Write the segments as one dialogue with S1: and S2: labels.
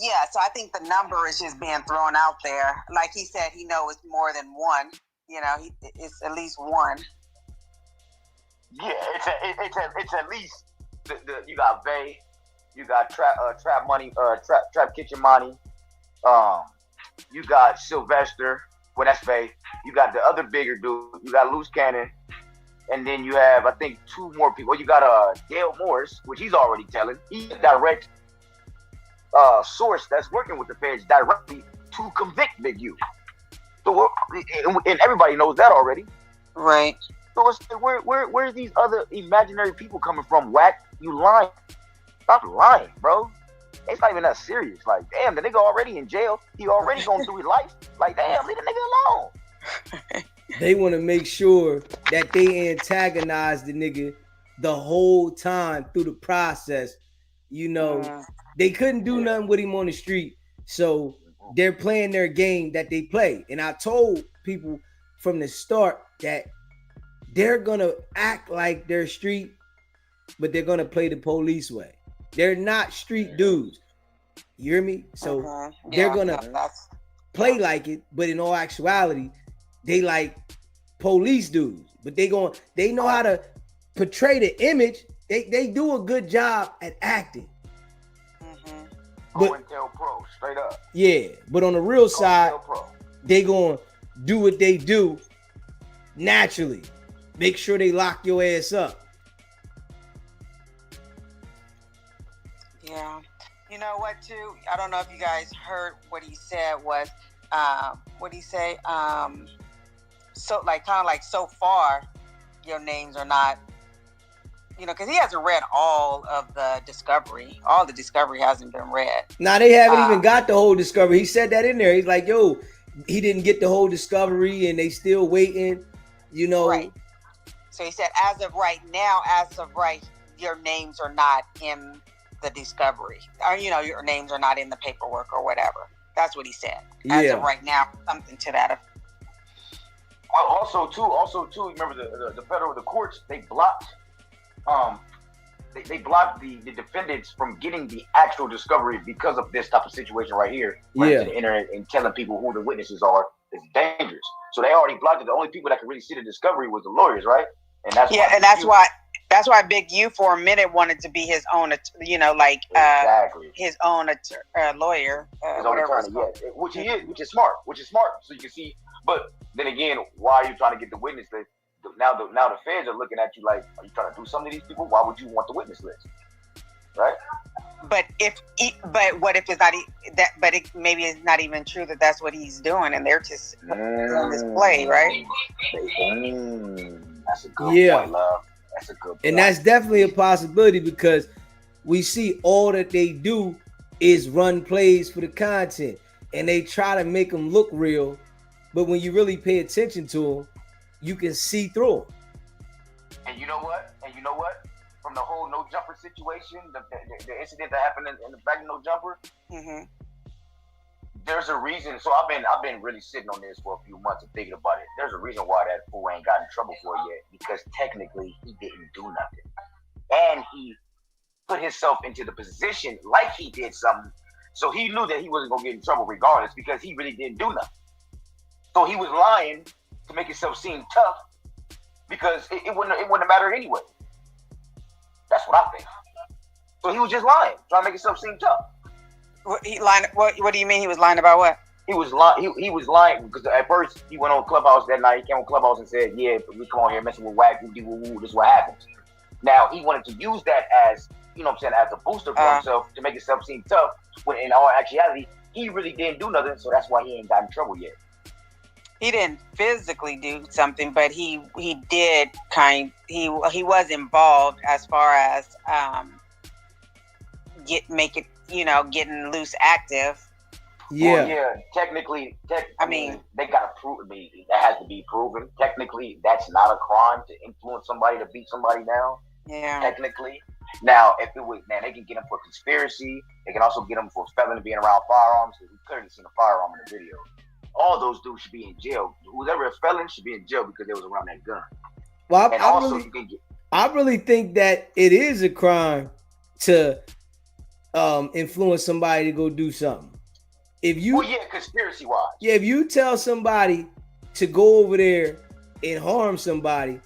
S1: Yeah, so I think the number is just being thrown out there. Like he said, he knows it's more than one. You know, it's at least one.
S2: Yeah, it's at least you got Vay, you got Trap Money, Trap Kitchen Money, um, you got Sylvester. Well, that's Vay. You got the other bigger dude. You got Loose Cannon, and then you have I think two more people. You got Dale Morris, which he's already telling. He's a direct source that's working with the feds directly to convict Big U. So and everybody knows that already.
S1: Right.
S2: So it's where's these other imaginary people coming from? Wack, you lying? Stop lying, bro. It's not even that serious. Like, damn, the nigga already in jail. He already going through his life. Like, damn, leave the nigga alone.
S3: They want to make sure that they antagonize the nigga the whole time through the process. You know, they couldn't do nothing with him on the street. So they're playing their game that they play. And I told people from the start that they're going to act like they're street, but they're going to play the police way. They're not street dudes. You hear me? So they're going to play like it, but in all actuality, they like police dudes. But they know how to portray the image. They do a good job at acting.
S2: But pro, straight up.
S3: Yeah, but on the real side, they gonna do what they do naturally. Make sure they lock your ass up.
S1: Yeah. You know what, too? I don't know if you guys heard what he said was, what he say? So, like, kind of like, so far, your names are not, you know, because he hasn't read all of the discovery. All the discovery hasn't been read.
S3: Nah, they haven't even got the whole discovery. He said that in there. He's like, yo, he didn't get the whole discovery and they still waiting, you know.
S1: Right. So he said, as of right, your names are not in the discovery. Or, you know, your names are not in the paperwork or whatever. That's what he said. As of right now, something to that effect.
S2: Also too, remember the the courts, they blocked they blocked the defendants from getting the actual discovery because of this type of situation right here. Running to the internet and telling people who the witnesses are is dangerous. So they already blocked it. The only people that could really see the discovery was the lawyers, right? And
S1: that's why Big U for a minute wanted to be his own, you know, like his own lawyer,
S2: his own attorney, which is smart. So you can see. But then again, why are you trying to get the witness list? Now the feds are looking at you like, are you trying to do something to these people? Why would you want the witness list, right?
S1: But what if it's not that? But maybe it's not even true that that's what he's doing, and they're just doing this play, right?
S2: That's a good point, love. That's a good point.
S3: And that's definitely a possibility because we see all that they do is run plays for the content, and they try to make them look real. But when you really pay attention to them, you can see through them.
S2: And you know what? From the whole no jumper situation, the incident that happened in the back of no jumper, there's a reason. So I've been really sitting on this for a few months and thinking about it. There's a reason why that fool ain't got in trouble for it yet, because technically he didn't do nothing, and he put himself into the position like he did something. So he knew that he wasn't gonna get in trouble regardless because he really didn't do nothing. So he was lying to make himself seem tough because it wouldn't have mattered anyway. That's what I think. So he was just lying, trying to make himself seem tough.
S1: What do you mean he was lying about what?
S2: He was lying. He was lying because at first he went on Clubhouse that night. He came on Clubhouse and said, "Yeah, we come on here messing with Wack, this is what happens." Now he wanted to use that as, you know what I'm saying, as a booster for himself to make himself seem tough. When in all actuality, he really didn't do nothing, so that's why he ain't got in trouble yet.
S1: He didn't physically do something, but he did he was involved as far as getting loose active.
S3: Yeah.
S2: Well, yeah. Technically, I mean, they gotta prove me. That has to be proven. Technically, that's not a crime to influence somebody to beat somebody down.
S1: Yeah.
S2: Technically. Now, if it was, man, they can get him for conspiracy. They can also get him for felon being around firearms. Because we clearly seen a firearm in the video. All those dudes should be in jail. Who's ever a felon should be in jail because they was around that gun.
S3: Well, I really think that it is a crime to influence somebody to go do something. If you,
S2: well, yeah, conspiracy wise.
S3: Yeah, if you tell somebody to go over there and harm somebody,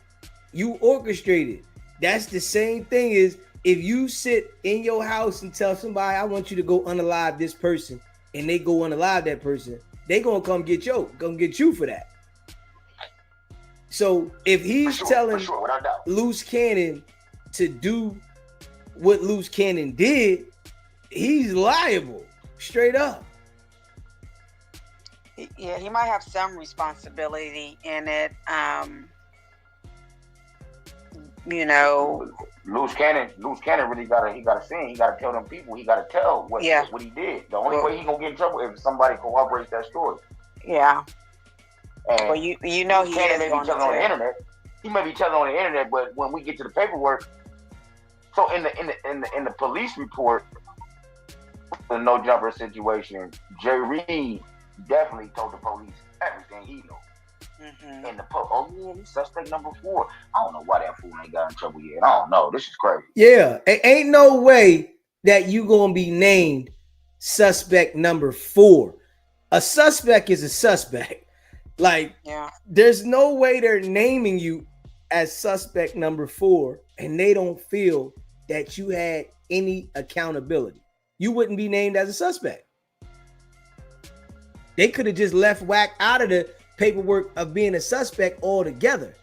S3: you orchestrate it. That's the same thing as if you sit in your house and tell somebody, I want you to go unalive this person, and they go unalive that person, they gonna come get you for that. So if he's telling Loose Cannon to do what Loose Cannon did, he's liable, straight up.
S1: Yeah, he might have some responsibility in it. You know,
S2: Loose Cannon really gotta sing. He gotta tell them people. He gotta tell what he did. The only way he gonna get in trouble is if somebody corroborates that story.
S1: Yeah.
S2: And
S1: well, you know he
S2: may be telling on the internet. He may be telling on the internet, but when we get to the paperwork, so in the police report, the no jumper situation, Jay Reed definitely told the police everything he knew. Mm-hmm. And oh yeah, he's suspect number 4. I don't know why that fool ain't got in trouble yet. I don't know. This is crazy.
S3: Yeah, ain't no way that you gonna be named suspect number 4. A suspect is a suspect. Like, there's no way they're naming you as suspect number 4, and they don't feel that you had any accountability. You wouldn't be named as a suspect. They could have just left Wack out of the paperwork of being a suspect altogether.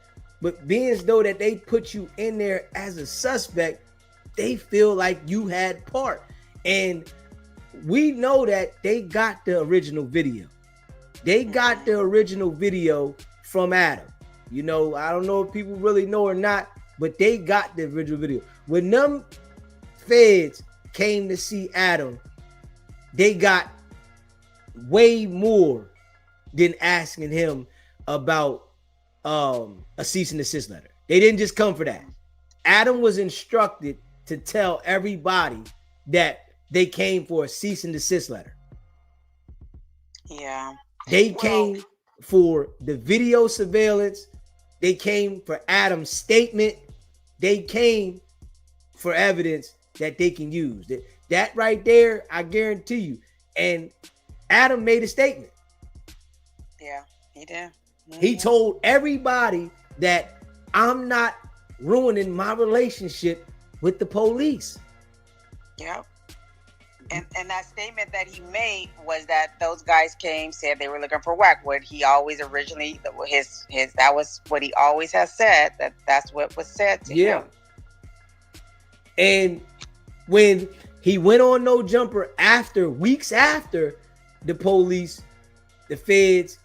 S3: But being as though that they put you in there as a suspect, they feel like you had part. And we know that they got the original video. They got the original video from Adam. You know, I don't know if people really know or not, but they got the original video. When them feds came to see Adam, they got way more than asking him about a cease and desist letter. They didn't just come for that. Adam was instructed to tell everybody that they came for a cease and desist letter.
S1: Yeah.
S3: They came for the video surveillance. They came for Adam's statement. They came for evidence that they can use. That right there, I guarantee you. And Adam made a statement.
S1: Yeah, he did. Mm-hmm.
S3: He told everybody that I'm not ruining my relationship with the police.
S1: Yep. And that statement that he made was that those guys came, said they were looking for Wack. What he always originally, his that was what he always has said, that's what was said to him.
S3: And when he went on No Jumper weeks after the police, the feds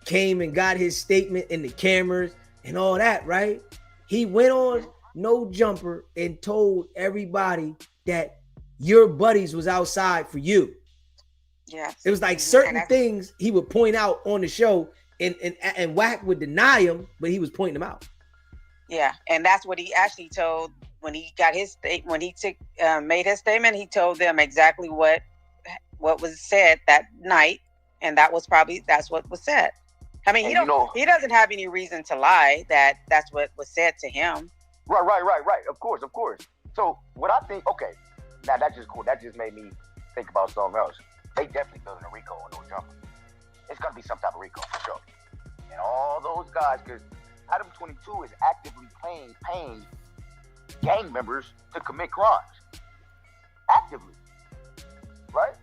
S3: came and got his statement in the cameras and all that, right? He went on No Jumper and told everybody that your buddies was outside for you.
S1: Yeah.
S3: It was like certain things he would point out on the show, and Wack would deny him, but he was pointing them out.
S1: Yeah, and that's what he actually told when he got his made his statement. He told them exactly what was said that night, and that's what was said. I mean, he doesn't have any reason to lie that that's what was said to him.
S2: Right. Of course. So what I think, okay, now that's just cool. That just made me think about something else. They definitely building a RICO on No Jumper. It's gonna be some type of RICO for sure. And all those guys, because Adam 22 is actively paying gang members to commit crimes. Actively. Right?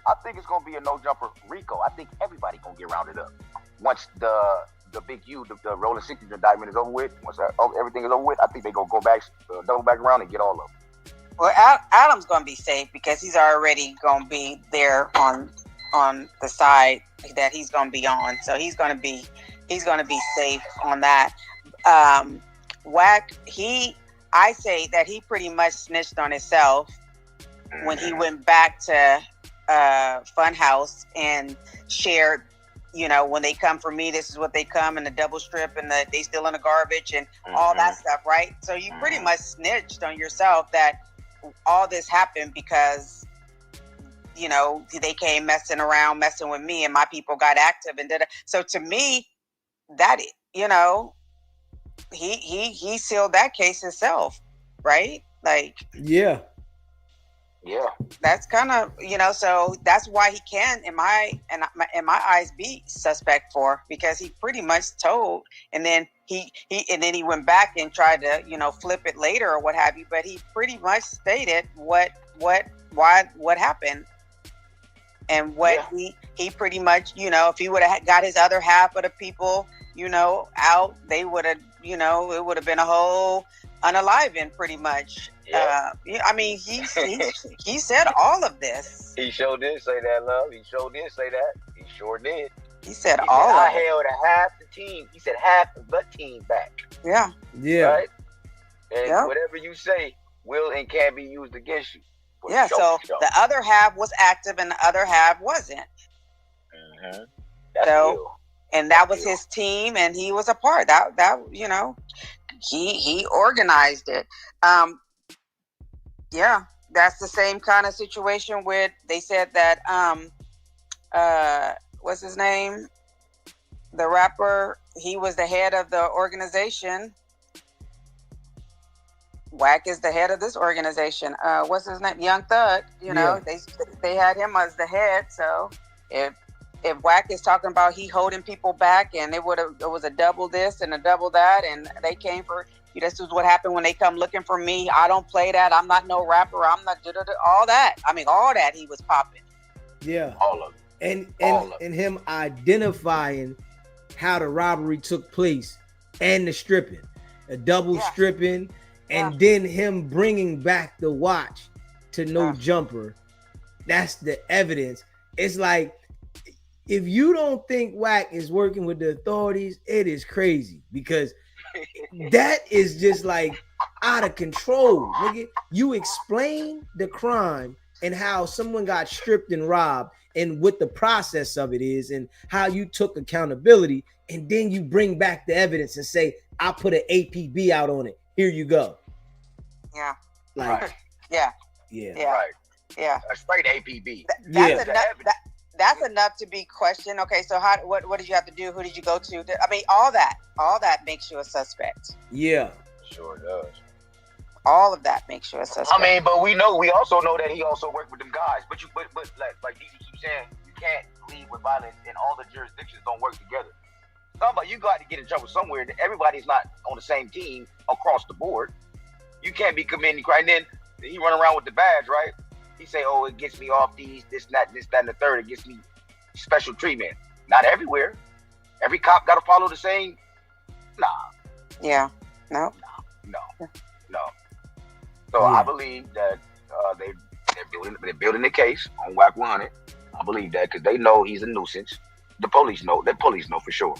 S2: I think it's gonna be a No Jumper RICO. I think everybody gonna get rounded up. Once the big U, the Rolling 60s indictment is over with, once everything is over with, I think they gonna go back, double back around and get all of them.
S1: Well, Adam's gonna be safe because he's already gonna be there on the side that he's gonna be on. So he's gonna be safe on that. Wack, I say that he pretty much snitched on himself when he went back to Funhouse and shared, when they come for me, this is what they come, and the double strip, and they still in the garbage, and all that stuff, right? So you pretty much snitched on yourself that all this happened because, they came messing with me, and my people got active and did it. So to me, he sealed that case himself, right? Like,
S3: yeah.
S2: Yeah.
S1: That's kind of, so that's why he can, in my eyes, be suspect for, because he pretty much told, and then he went back and tried to, flip it later or what have you, but he pretty much stated what happened. And what he pretty much, if he would have got his other half of the people, out, they would have, it would have been a whole unaliving pretty much.
S2: Yeah.
S1: I mean, he said all of this.
S2: He sure did say that, love. He sure did say that. He sure did.
S1: He said
S2: he
S1: all
S2: said,
S1: of
S2: I
S1: it.
S2: held a half the team. He said half of the team back.
S1: Yeah.
S3: Yeah.
S2: Right? And whatever you say will and can be used against you.
S1: Yeah, so the other half was active and the other half wasn't.
S2: Mm-hmm.
S1: And that was his team, and he was a part. That he organized it. Yeah, that's the same kind of situation with, they said that what's his name? The rapper, he was the head of the organization. Wack is the head of this organization. What's his name? Young Thug. They had him as the head. So if Wack is talking about he holding people back, and it was a double this and a double that, and they came for, this is what happened when they come looking for me. I don't play that. I'm not no rapper. I'm not all that. I mean, all that he was popping.
S3: Yeah,
S2: all of it.
S3: And him identifying how the robbery took place and the stripping, a double stripping. And then him bringing back the watch to no jumper. That's the evidence. It's like, if you don't think Wack is working with the authorities, it is crazy, because that is just like out of control, nigga. You explain the crime and how someone got stripped and robbed and what the process of it is and how you took accountability, and then you bring back the evidence and say, I put an APB out on it. Here you go.
S1: Yeah.
S3: Like,
S2: right.
S1: Yeah.
S2: Right.
S1: Yeah.
S2: A straight APB.
S1: That's enough to be questioned. Okay, so what did you have to do? Who did you go to? I mean, all that makes you a suspect.
S3: Yeah.
S2: Sure does.
S1: All of that makes you a suspect.
S2: I mean, but we also know that he also worked with them guys. But like DC keeps saying, you can't lead with violence, and all the jurisdictions don't work together. You got to get in trouble somewhere. Everybody's not on the same team across the board. You can't be committing crime. And then he run around with the badge, right? He say, oh, it gets me off these, this, that, and the third. It gets me special treatment. Not everywhere. Every cop got to follow the same. Nah.
S1: Yeah. No.
S2: So I believe that they're building the case on WACK100. I believe that because they know he's a nuisance. The police know. The police know for sure.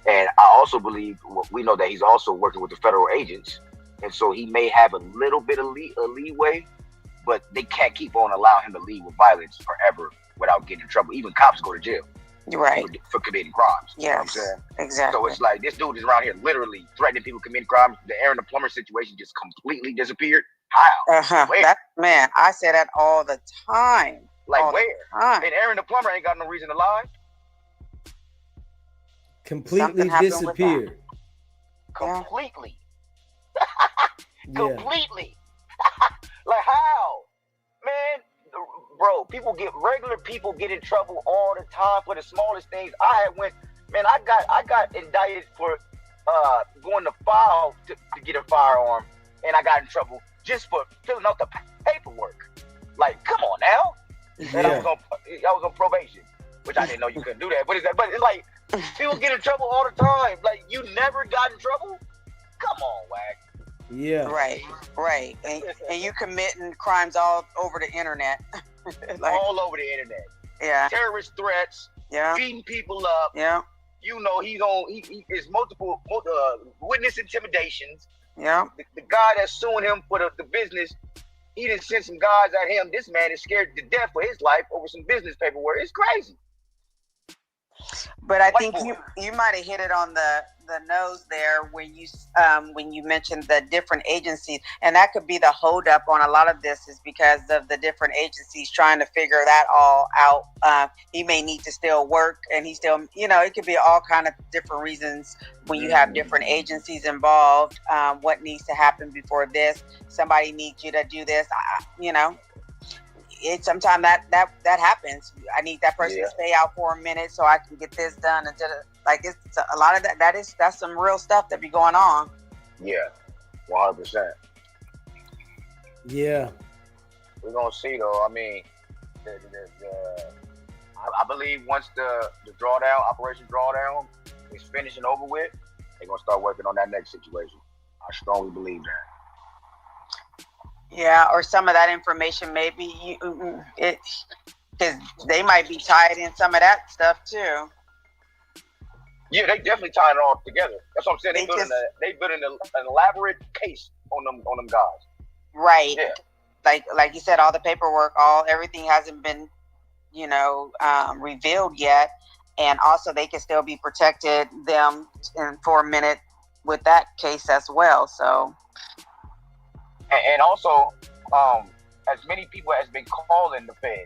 S2: And I also believe, we know that he's also working with the federal agents. And so he may have a little bit of leeway, but they can't keep on allowing him to lead with violence forever without getting in trouble. Even cops go to jail,
S1: right,
S2: for committing crimes.
S1: Yes,
S2: you know what I'm saying?
S1: Exactly.
S2: So it's like, this dude is around here literally threatening people committing crimes. The Aaron the Plumber situation just completely disappeared. How? Where?
S1: Man, I say that all the time.
S2: Like,
S1: all
S2: where? And Aaron the Plumber ain't got no reason to lie.
S3: Completely disappeared.
S2: Completely. Completely. Like, how? Man, bro, regular people get in trouble all the time for the smallest things. I got indicted for going to file to get a firearm, and I got in trouble just for filling out the paperwork. Like, come on now. And I was on probation, which I didn't know you couldn't do that. But it's like, people get in trouble all the time. Like, you never got in trouble? Come on, Wack.
S3: Yeah.
S1: Right. And you committing crimes all over the internet.
S2: All over the internet.
S1: Yeah.
S2: Terrorist threats.
S1: Yeah.
S2: Beating people up.
S1: Yeah.
S2: You know, he is multiple witness intimidations.
S1: Yeah.
S2: The guy that's suing him for the business, he done sent some guys at him. This man is scared to death for his life over some business paperwork. It's crazy.
S1: But I think you might have hit it on the nose there when you mentioned the different agencies, and that could be the holdup on a lot of this, is because of the different agencies trying to figure that all out. He may need to still work, and he still, it could be all kind of different reasons when you have different agencies involved. What needs to happen before this? Somebody needs you to do this, sometimes that happens. I need that person to stay out for a minute so I can get this done. And like it's a lot of that's some real stuff that be going on.
S2: Yeah, 100%.
S3: Yeah,
S2: we're gonna see though. I mean, I believe once the drawdown, Operation Drawdown, is finished and over with, they're gonna start working on that next situation. I strongly believe that.
S1: Yeah, or some of that information maybe because they might be tied in some of that stuff too.
S2: Yeah, they definitely tying it all together. That's what I'm saying. They built an elaborate case on them guys.
S1: Right.
S2: Yeah.
S1: Like you said, all the paperwork, everything hasn't been, revealed yet, and also they can still be protected for a minute with that case as well. So.
S2: And also, as many people as been calling the Fed,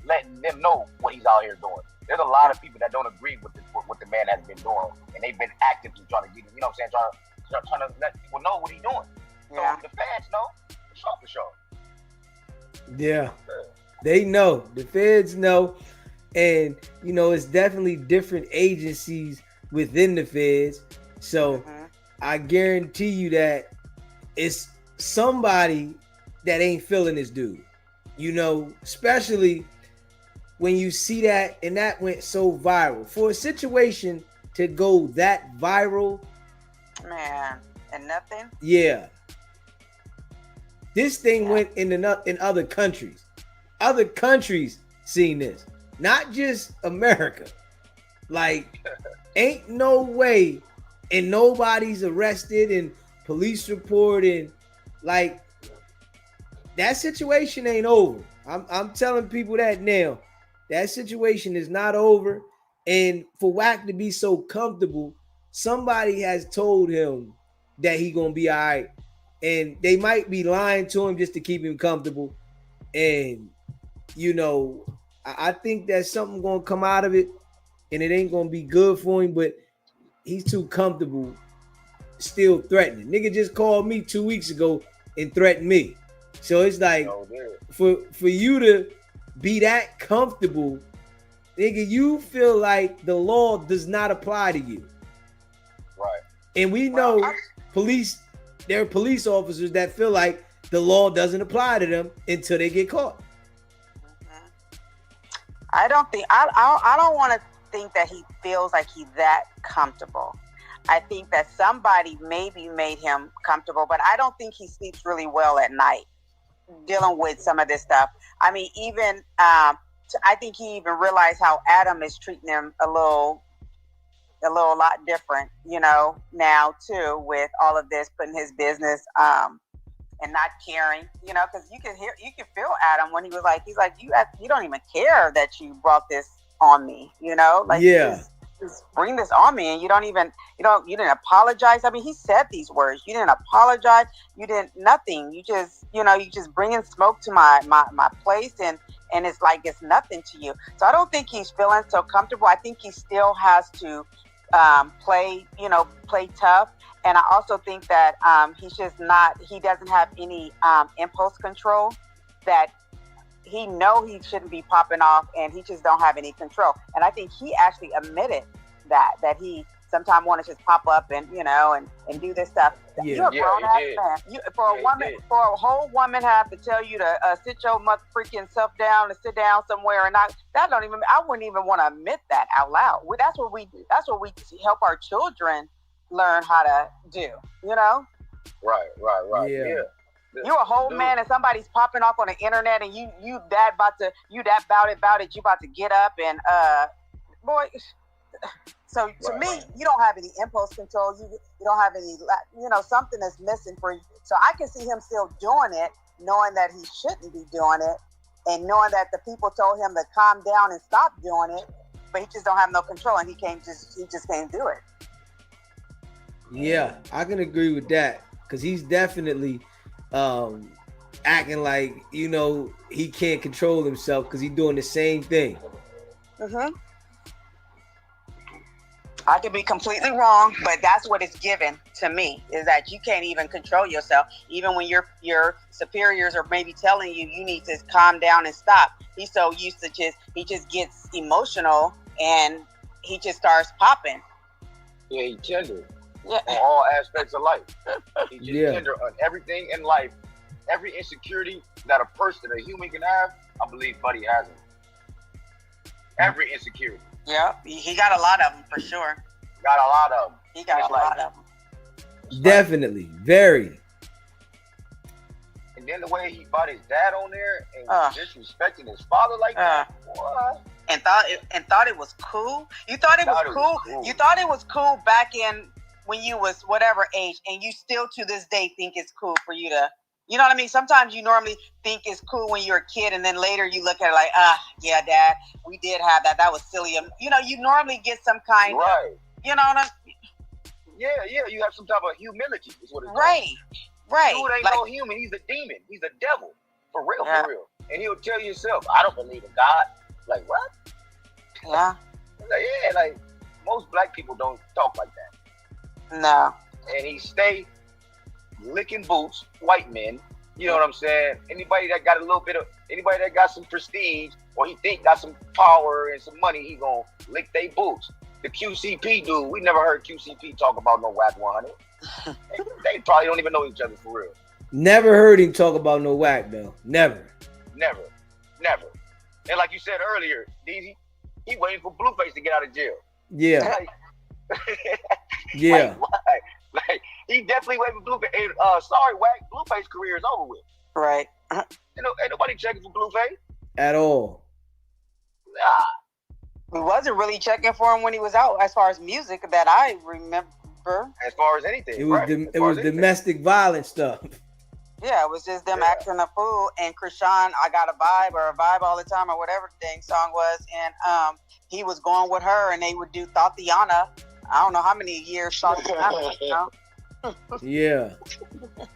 S2: letting them know what he's out here doing. There's a lot of people that don't agree with what the man has been doing, and they've been actively trying to get him. You know what I'm saying? Trying to let people know what he's doing.
S1: Yeah.
S2: So the feds know, for sure.
S3: Yeah, they know. The feds know, and it's definitely different agencies within the feds. So I guarantee you that it's somebody that ain't feeling this dude. Especially when you see that, and that went so viral. For a situation to go that viral,
S1: man, and nothing.
S3: Yeah. This thing went in other countries. Other countries seen this, not just America. Like, ain't no way, and nobody's arrested and police report, and like that situation ain't over. I'm telling people that now. That situation is not over. And for Wack to be so comfortable, somebody has told him that he gonna be all right. And they might be lying to him just to keep him comfortable. And, I think that something going to come out of it, and it ain't going to be good for him, but he's too comfortable still threatening. Nigga just called me 2 weeks ago and threatened me. So it's like, for you to be that comfortable, nigga, you feel like the law does not apply to you.
S2: Right.
S3: And we know there are police officers that feel like the law doesn't apply to them until they get caught.
S1: I don't want to think that he feels like he's that comfortable. I think that somebody maybe made him comfortable, but I don't think he sleeps really well at night dealing with some of this stuff. I mean, even I think he even realized how Adam is treating him a lot different, now too, with all of this, putting his business and not caring, because you can feel Adam when he's like, you don't even care that you brought this on me, just bring this on me, and you didn't apologize. I mean, he said these words. You didn't apologize. You didn't nothing. You just, you just bringing smoke to my place, and it's like it's nothing to you. So I don't think he's feeling so comfortable. I think he still has to play tough. And I also think that he doesn't have any impulse control, that he shouldn't be popping off, and he just don't have any control. And I think he actually admitted that he sometimes want to just pop up and do this stuff.
S3: Yeah.
S1: You're a grown ass man. For a whole woman have to tell you to sit your freaking self down and sit down somewhere, and I wouldn't even want to admit that out loud. That's what we help our children learn how to do.
S2: Right. Yeah.
S1: You're a whole man, and somebody's popping off on the internet, and you about it, you about to get up and boy. So to me, you don't have any impulse control. You don't have any, something is missing for you. So I can see him still doing it, knowing that he shouldn't be doing it, and knowing that the people told him to calm down and stop doing it, but he just don't have no control, and he just can't do it.
S3: Yeah, I can agree with that, because he's definitely acting like, he can't control himself because he's doing the same thing.
S1: I could be completely wrong, but that's what it's given to me, is that you can't even control yourself. Even when your superiors are maybe telling you need to calm down and stop. He's so used to he just gets emotional and he just starts popping.
S2: Yeah, he tender on all aspects of life. He just tender on everything in life. Every insecurity that a human can have, I believe Buddy has it. Every insecurity.
S1: Yeah, he got a lot of them for sure.
S2: Got a lot of them.
S1: He got a lot of them.
S3: Definitely, very.
S2: And then the way he brought his dad on there and disrespecting his father like that, what?
S1: And thought it was cool. You thought it was cool. You thought it was cool back in when you was whatever age, and you still to this day think it's cool for you to. You know what I mean? Sometimes you normally think it's cool when you're a kid, and then later you look at it like, yeah, Dad, we did have that. That was silly. You know, you normally get some kind of, you know what I mean?
S2: Yeah, you have some type of humility is what it's called.
S1: Right.
S2: Dude ain't no human. He's a demon. He's a devil. For real. And he'll tell you himself, I don't believe in God. Like, what?
S1: Yeah.
S2: Like most black people don't talk like that.
S1: No.
S2: And he stay licking boots, white men, you know what I'm saying? Anybody that got anybody that got some prestige or he think got some power and some money, he gonna lick they boots. The QCP dude, we never heard QCP talk about no WACK100. They probably don't even know each other for real.
S3: Never heard him talk about no Wack though. Never.
S2: And like you said earlier, DZ, he waiting for Blueface to get out of jail.
S3: Yeah.
S2: Like, why? Like, he definitely waiting for Blueface. And, sorry, Wack, Blueface career is over with.
S1: Right.
S2: Ain't nobody checking for Blueface.
S3: At all.
S1: Nah. We wasn't really checking for him when he was out, as far as music that I remember.
S2: As far as anything.
S3: It was domestic violence stuff.
S1: Yeah, it was just them acting a fool. And Krishan, I got a vibe all the time, or whatever the dang song was. And he was going with her, and they would do Tatiana. I don't know how many years Tatiana, you know?
S3: Yeah.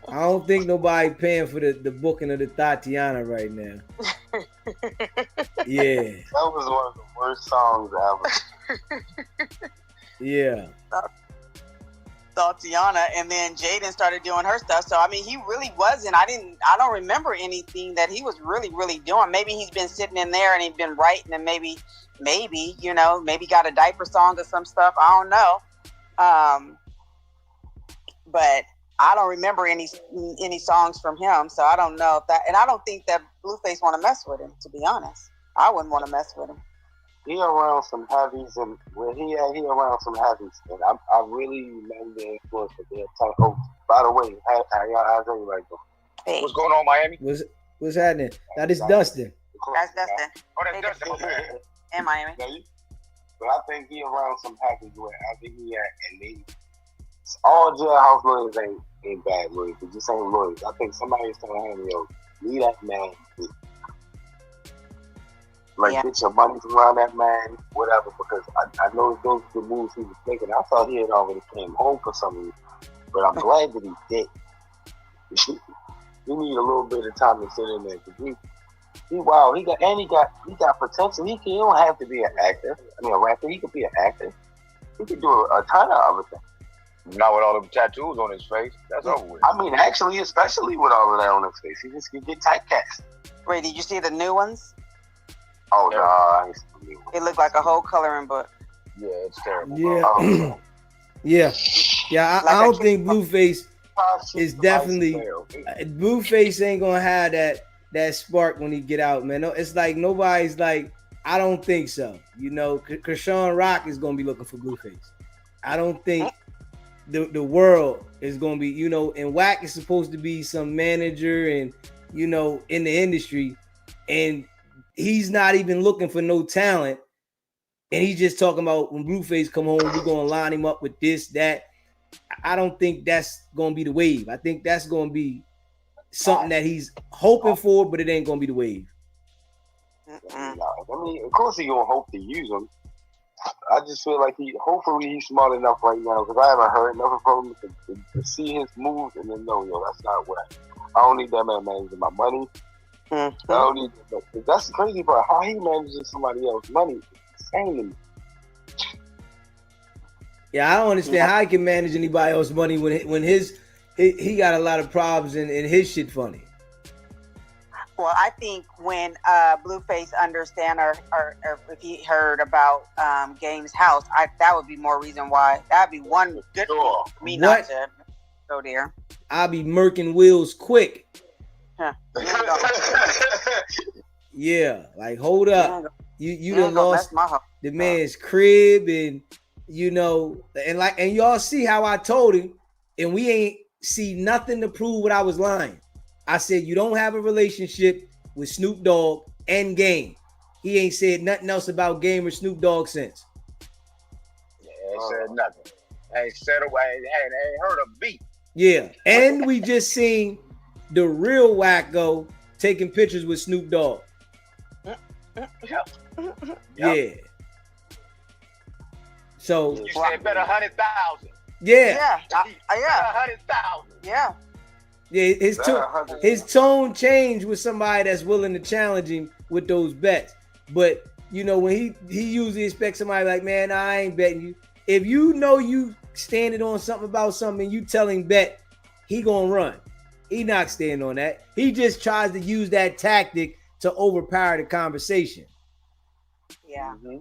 S3: I don't think nobody paying for the booking of the Tatiana right now. Yeah.
S4: That was one of the worst songs ever.
S3: Yeah.
S1: Tatiana, and then Jaden started doing her stuff. So I mean, he really wasn't. I don't remember anything that he was really doing. Maybe he's been sitting in there and he's been writing, and maybe you know, maybe got a diaper song or some stuff. I don't know. But I don't remember any songs from him, so I don't know if that. And I don't think that Blueface want to mess with him. To be honest, I wouldn't want to mess with him.
S4: He around some heavies, and where he around some heavies, and I really remember the influence of their time. Oh, by the way, how's everybody doing?
S1: Hey.
S2: What's going on, Miami?
S3: What's happening? That is Dustin.
S1: That's Dustin.
S2: Oh, that's Dustin.
S1: In Miami.
S4: But I think he around some heavies where I think he at, and they all jailhouse lawyers ain't bad lawyers, they just ain't lawyers. I think somebody's telling him, yo, leave that man be. Get your money from around that man, whatever, because I know those are the moves he was making. I thought he had already came home for some reason, but I'm glad that he did. We need a little bit of time to sit in there, because he got potential. He don't have to be an actor. I mean, a rapper. He could be an actor. He could do a ton of other things.
S2: Not with all them tattoos on his face. That's over with.
S4: I mean, actually, especially with all of that on his face, he just could get typecast.
S1: Wait, did you see the new ones?
S4: Oh, no, I ain't seen the new ones.
S1: It looked like a whole coloring book.
S2: Yeah, it's terrible.
S3: Yeah. Yeah. I don't think Blueface is definitely. Blueface ain't gonna have that spark when he get out, man. It's like nobody's like. I don't think so. You know, Krishan Rock is gonna be looking for Blueface. I don't think the world is gonna be. You know, and Wack is supposed to be some manager and in the industry, and he's not even looking for no talent, and he's just talking about when Blueface come home, we're gonna line him up with this, that. I don't think that's gonna be the wave. I think that's gonna be something that he's hoping for, but it ain't gonna be the wave.
S4: I mean, of course he gonna hope to use him. I just feel like hopefully he's smart enough right now, because I haven't heard nothing from him to see his moves and then know, that's not what I don't need that man managing my money. I don't need that. That's the crazy part. How he manages somebody else's money is insane to me.
S3: Yeah, I don't understand how he can manage anybody else's money when he got a lot of problems and his shit funny.
S1: Well, I think when Blueface understand or if he heard about Game's house, that would be more reason why. That'd be one good for me not to go there.
S3: I'll be murking wheels quick.
S1: Huh.
S3: Yeah, like hold up. You done lost the man's crib, and and y'all see how I told him, and we ain't see nothing to prove what I was lying. I said you don't have a relationship with Snoop Dogg and Game. He ain't said nothing else about Game or Snoop Dogg since.
S2: Yeah, ain't said nothing. Ain't said a way. Ain't heard a beat.
S3: Yeah, and we just seen the real Wack go taking pictures with Snoop Dogg. Yeah. So
S2: you said better 100,000.
S3: Yeah.
S1: Yeah.
S2: 100,000.
S1: Yeah.
S3: Yeah, his tone changed with somebody that's willing to challenge him with those bets. But when he usually expects somebody like, man, I ain't betting you. If you know you standing on something about something, you tell him bet, he gonna run. He not standing on that. He just tries to use that tactic to overpower the conversation.
S1: Yeah. Mm-hmm.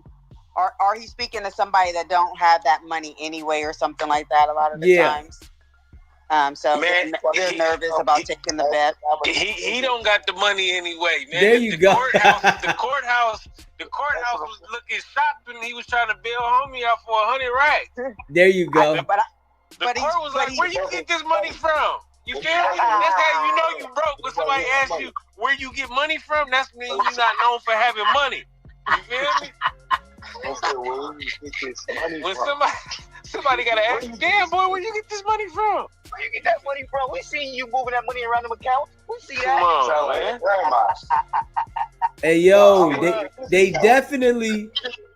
S1: Or he's speaking to somebody that don't have that money anyway, or something like that. A lot of the times. So man, they're nervous about taking the bet.
S5: He don't got the money anyway, man.
S3: There you go.
S5: The courthouse was looking shocked when he was trying to bail homie out for 100 racks.
S3: There you go.
S5: The court was like, where you get this money from? You feel me? That's how you know you broke. When somebody asks you where you get money from, that's mean you're not known for having money. You feel me? When somebody gotta ask you, damn boy, where you get this money from?
S2: Where you get that money from? We seen you moving that money around them accounts. We see that.
S5: Come on, man.
S3: Hey yo, they definitely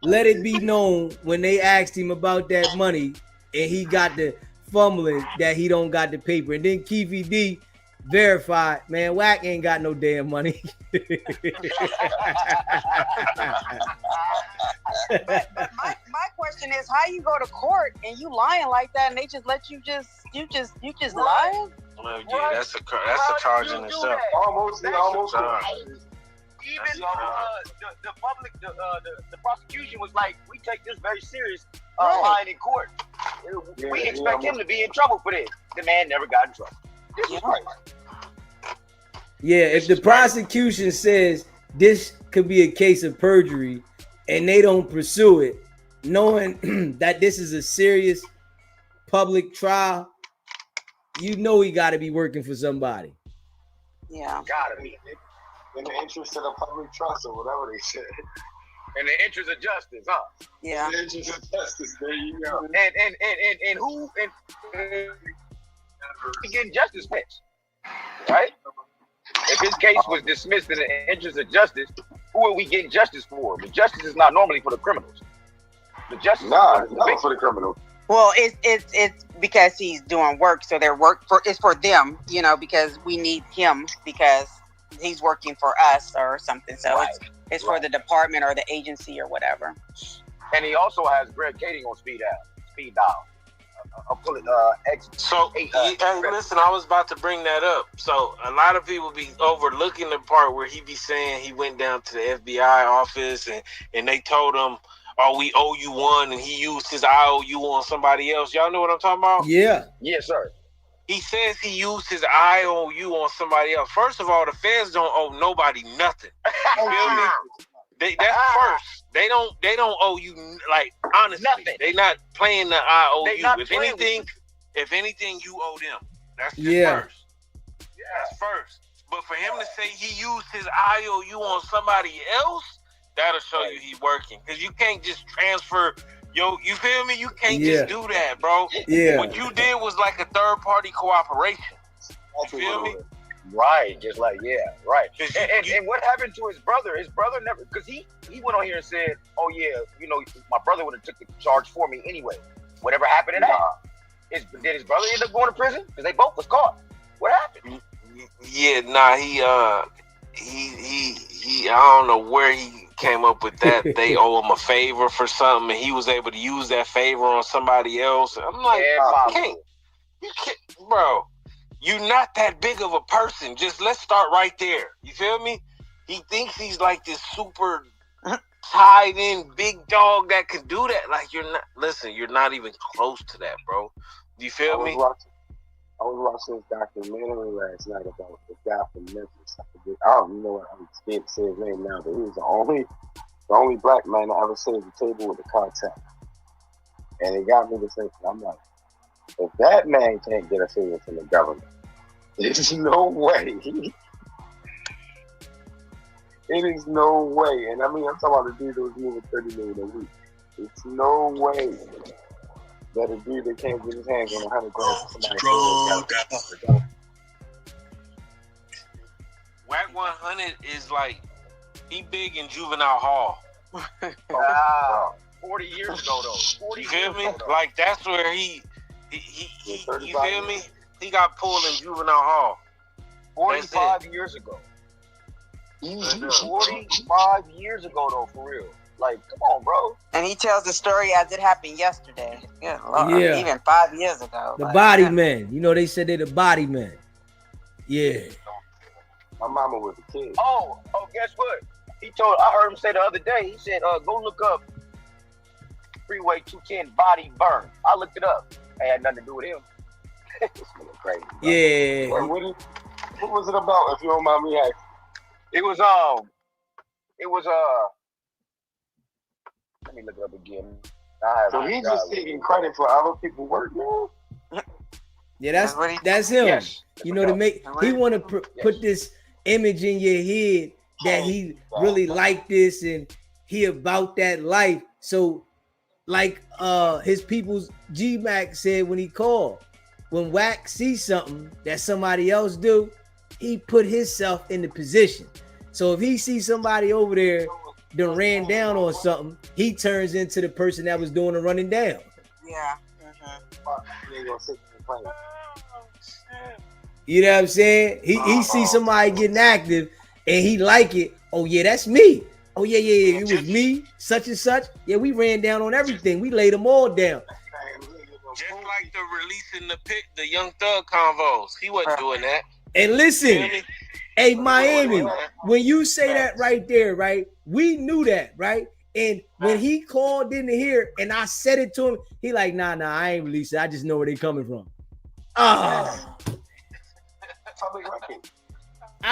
S3: let it be known when they asked him about that money, and he got the fumbling that he don't got the paper, and then Keefy D verified, man, Wack ain't got no damn money.
S1: but my question is, how you go to court and you lying like that, and they just let you just lying?
S5: Well, yeah, that's a charge in itself.
S4: Almost.
S2: Even the public, the prosecution was like, we take this very serious, lying in court. We expect him to be in trouble for this. The man never got in trouble. This is crazy.
S3: Yeah, if the prosecution says this could be a case of perjury and they don't pursue it, knowing that this is a serious public trial, he got to be working for somebody.
S1: Yeah.
S2: Gotta be.
S4: In the interest of the public trust or whatever they said.
S2: In the interest of justice, huh?
S1: Yeah.
S4: In the interest of justice, there you go.
S2: And who getting justice next? Right? If his case was dismissed in the interest of justice, who are we getting justice for? The justice is not normally for the criminals. The justice is
S4: not for the criminals.
S1: Well, it's because he's doing work, so their work it's for them, because we need him because he's working for us or something. So it's for the department or the agency or whatever.
S2: And he also has Greg Kading on speed dial.
S5: Listen, I was about to bring that up. So a lot of people be overlooking the part where he be saying he went down to the FBI office and they told him, oh, we owe you one, and he used his IOU on somebody else. Y'all know what I'm talking about?
S3: Yeah.
S2: Yes, sir.
S5: He says he used his IOU on somebody else. First of all, the feds don't owe nobody nothing. You feel me? That's first. They don't owe you, like, honestly. Nothing. They not playing the IOU. If anything, you owe them. That's just first. Yeah. That's first. But for him to say he used his IOU on somebody else, that'll show you he working. Because you can't just transfer. You feel me? You can't just do that, bro.
S3: Yeah.
S5: What you did was like a third-party cooperation. You feel me?
S2: Right, just like, right. And what happened to his brother? His brother never, because he went on here and said, oh yeah, my brother would have took the charge for me anyway. Whatever happened to that? Did his brother end up going to prison? Because they both was caught. What happened?
S5: Yeah, nah, he I don't know where he came up with that. They owe him a favor for something, and he was able to use that favor on somebody else. I'm like, you can't, bro. You're not that big of a person. Just let's start right there. You feel me? He thinks he's like this super tied in big dog that can do that. Like, you're not. Listen, you're not even close to that, bro. You feel me?
S4: I was watching this documentary last night about the guy from Memphis. I don't even know what I'm scared to say his name now, but he was the only black man I ever sat at the table with the cartel. And it got me to thinking, I'm like, if that man can't get a favor from the government, there's no way. It is no way. And I mean, I'm talking about a dude that was moving 30 million a week. It's no way that a dude that can't get his hands on 100 grand.
S5: WACK 100 is like, he big in juvenile hall.
S2: 40 years ago though. 40
S5: you feel me?
S2: Ago.
S5: Like, that's where he you feel me? He got pulled in juvenile hall.
S2: 45 years ago. 45 years ago though, for real. Like, come on, bro.
S1: And he tells the story as it happened yesterday. Yeah, even 5 years ago.
S3: The body men. You know, they said they're the body men. Yeah.
S4: My mama was a kid.
S2: Oh, guess what? I heard him say the other day, he said, go look up Freeway 210 body burn. I looked it up. It had nothing to do with him. It's crazy. Bro.
S3: Yeah.
S4: What was it about, if you don't mind me asking?
S2: It was let me look it up again.
S4: So he's just taking credit for other people's work, man.
S3: Yeah, that's him.
S2: Yes.
S3: You know, he want to put this image in your head that he really like this and he about that life. So, like his people's G-Mac said when he called, when Wack sees something that somebody else do, he put himself in the position. So if he sees somebody over there that ran down on something, he turns into the person that was doing the running down.
S1: Yeah.
S3: You know what I'm saying? He sees somebody getting active and he like it. Oh yeah, that's me. Oh yeah, it was me, such and such. Yeah, we ran down on everything. We laid them all down.
S5: Just like the releasing the Young Thug convos. He wasn't doing that.
S3: And listen, hey Miami, when you say that right there, right? We knew that, right? And when he called in here and I said it to him, he like, nah, I ain't releasing it. I just know where they coming from. I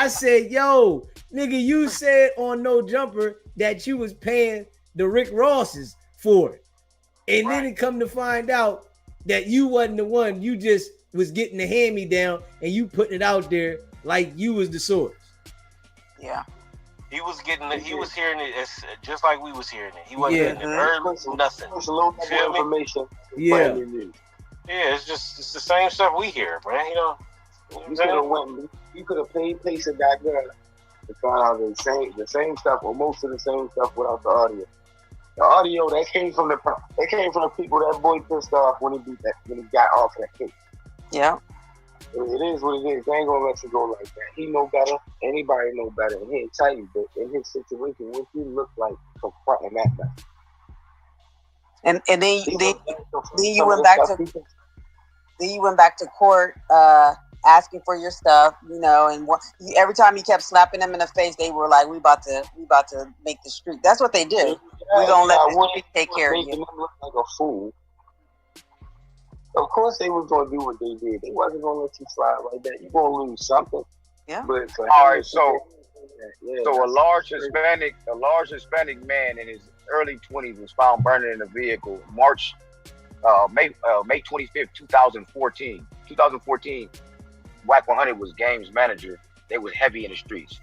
S3: said, yo, nigga, you said on No Jumper that you was paying the Rick Rosses for it. And then it come to find out that you wasn't the one. You just was getting the hand-me-down and you putting it out there like you was the source.
S1: Yeah.
S5: He was getting it. He was hearing it just like we was hearing it. He wasn't getting it early, nothing.
S4: Information.
S3: Yeah.
S5: Yeah, it's the same stuff we hear, man. You know.
S4: You could have pasted back there to find out the same stuff or most of the same stuff without the audio. The audio that came from the people that boy pissed off when he got off that case.
S1: Yeah.
S4: It is what it is. They ain't gonna let you go like that. He know better. Anybody know better. And he ain't tell you, but in his situation, what he look like confronting that guy.
S1: And then you went back to court asking for your stuff, you know, and every time you kept slapping them in the face, they were like, we about to make the street. That's what they do. Yeah, we gonna let the street take care of you.
S4: Them look like a fool. Of course they was gonna do what they did. They wasn't gonna let you slide like that. You gonna lose something.
S1: Yeah.
S4: But
S2: all right, so a large Hispanic man in his early 20s was found burning in a vehicle May 25th, 2014. 2014, WACK 100 was Game's manager. They was heavy in the streets.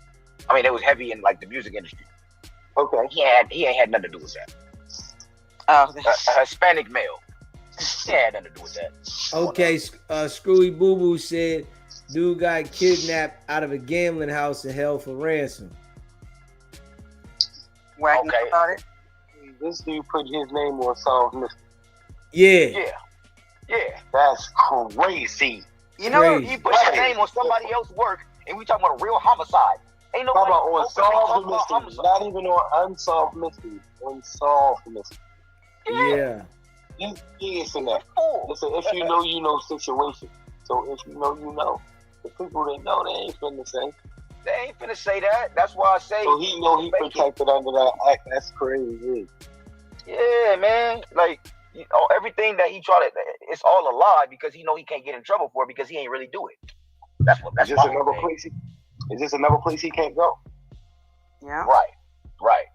S2: I mean, they was heavy in like the music industry.
S4: Okay.
S2: He ain't had nothing to do with that.
S1: Oh,
S2: a Hispanic male. He had nothing to do with that.
S3: Okay, Screwy Boo Boo said dude got kidnapped out of a gambling house and held for ransom.
S1: Wagging about it.
S4: This dude put his name on Solve Mystery.
S3: Yeah.
S4: That's crazy.
S2: You know, he put his name on somebody else's work, and we talking about a real homicide, Ain't
S4: How
S2: nobody
S4: about on solved
S2: about
S4: mysteries? Not even on unsolved mysteries. Unsolved mysteries.
S3: Yeah.
S4: You ain't in that. Listen, if you know situation. So if you know. The people that know, they ain't finna say.
S2: They ain't finna say that. That's why I say.
S4: So he know he protected under that act. That's crazy.
S2: Yeah, man. Like everything that he tried to, it's all a lie because he know he can't get in trouble for it because he ain't really do it. That's
S4: Is this another place? Is this another place he can't go?
S1: Yeah.
S2: Right.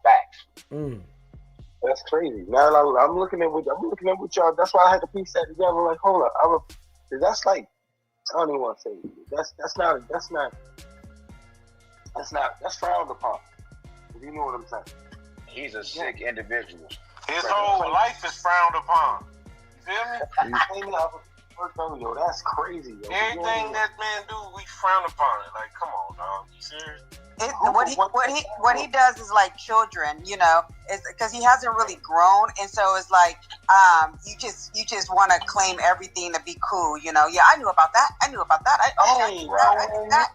S2: Facts.
S4: That's crazy. Now I'm looking at what y'all. That's why I had to piece that together. Like, hold up, that's like, I don't even want to say it. That's frowned upon. You know what I'm saying?
S2: He's a sick individual.
S5: His whole life is frowned upon. You feel me?
S4: Yo, that's crazy. Yo.
S5: Everything that man do, we frown upon it. Like, come on, dog. You serious?
S1: What he does is like children, it's because he hasn't really grown, and so it's like you just want to claim everything to be cool, Yeah, I knew about that. I knew that. I knew that.
S4: I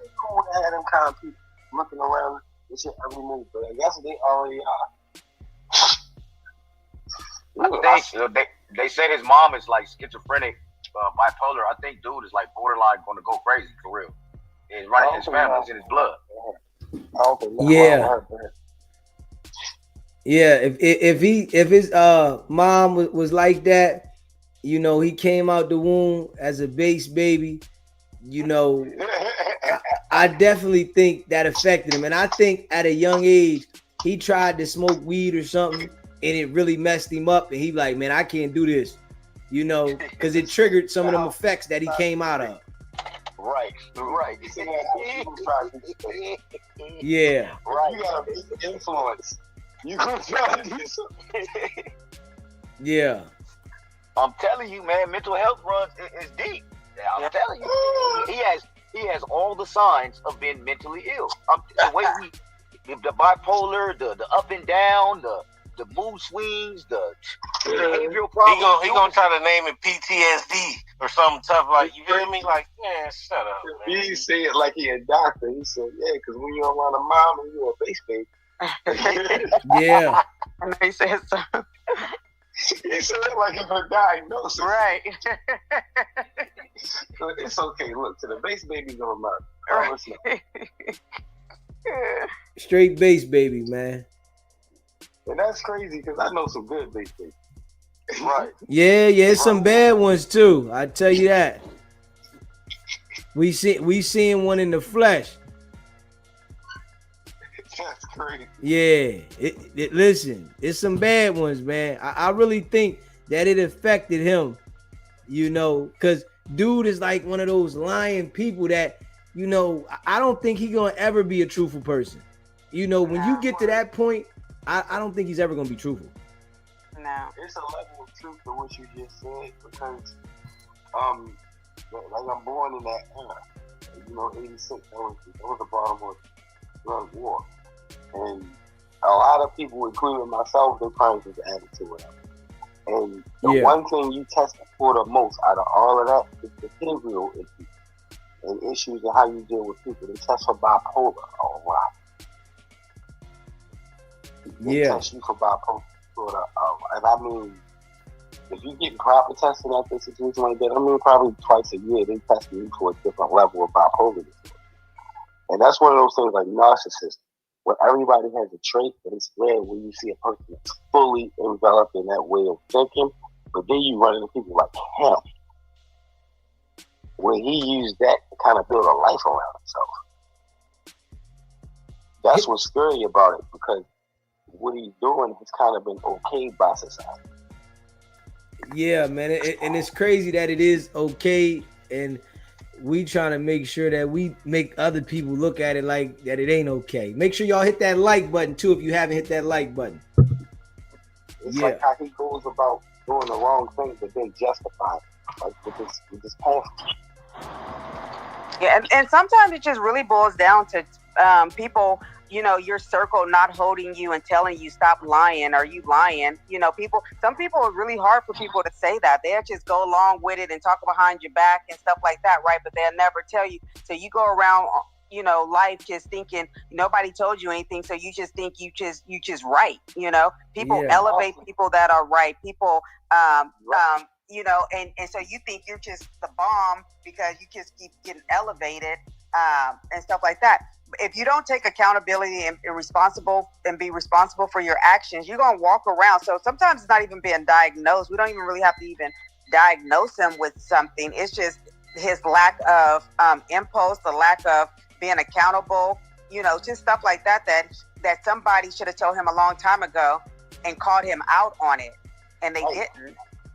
S4: had them kind of people looking around and shit every move, but I guess they already are.
S2: They said his mom is like schizophrenic, bipolar. I think dude is like borderline going to go crazy for real. It's running his family, it's in his blood.
S3: Yeah. Yeah, if his mom was like that, he came out the womb as a base baby, I definitely think that affected him. And I think at a young age, he tried to smoke weed or something and it really messed him up. And he like, man, I can't do this, because it triggered some of them effects that he came out of.
S2: Right.
S3: Yeah.
S4: Right. You got a big influence. You gonna try to do something.
S3: Yeah.
S2: I'm telling you, man, mental health runs is deep. I'm telling you. He has all the signs of being mentally ill. The way the bipolar, the up and down, the mood swings, the behavioral problems.
S5: He gonna try to name it PTSD or something tough like, you feel me? Like, man, shut up, man.
S4: He said it like he a doctor. He said, yeah, because when you're around a mom and you're a base baby.
S3: Yeah.
S1: And he said so.
S4: He said it like it's a diagnosis.
S1: Right.
S4: It's okay. Look, to the base baby gonna matter.
S1: Right.
S3: Straight base baby, man.
S4: And that's crazy because I know some good base babies. Right.
S3: Yeah, some bad ones too. I tell you that. We seeing one in the flesh.
S4: That's crazy.
S3: Yeah. Listen, it's some bad ones, man. I really think that it affected him, because dude is like one of those lying people that, I don't think he gonna ever be a truthful person. When you get to that point, I don't think he's ever gonna be truthful.
S1: No.
S4: It's a level of truth to what you just said because, like I'm born in that era. 86. That was the Baltimore drug war, and a lot of people, including myself, they probably just added to it. And the one thing you test for the most out of all of that is behavioral issues and issues and how you deal with people. They test for bipolar a lot. They test you for bipolar. And I mean, if you get proper testing at this situation like that, probably twice a year they test you for a different level of bipolar disorder. And that's one of those things like narcissism, where everybody has a trait, but it's rare when you see a person that's fully enveloped in that way of thinking, but then you run into people like him, where he used that to kind of build a life around himself. That's what's scary about it, because what he's doing has kind of been okayed by society.
S3: Yeah, man, and it's crazy that it is okay, and we trying to make sure that we make other people look at it like that it ain't okay. Make sure y'all hit that like button too if you haven't hit that like button.
S4: It's like how he goes about doing the wrong thing but then justify it, like with this past.
S1: Yeah, and sometimes it just really boils down to people, your circle not holding you and telling you stop lying, or you lying. Some people, it's really hard for people to say that. They'll just go along with it and talk behind your back and stuff like that, right? But they'll never tell you. So you go around life just thinking nobody told you anything, so you just think you just right. People elevate people that are right. People, and so you think you're just the bomb because you just keep getting elevated, and stuff like that. If you don't take accountability and be responsible for your actions, you're gonna walk around. So sometimes it's not even being diagnosed. We don't even really have to even diagnose him with something. It's just his lack of impulse, the lack of being accountable, just stuff like that somebody should have told him a long time ago and called him out on it, and they didn't.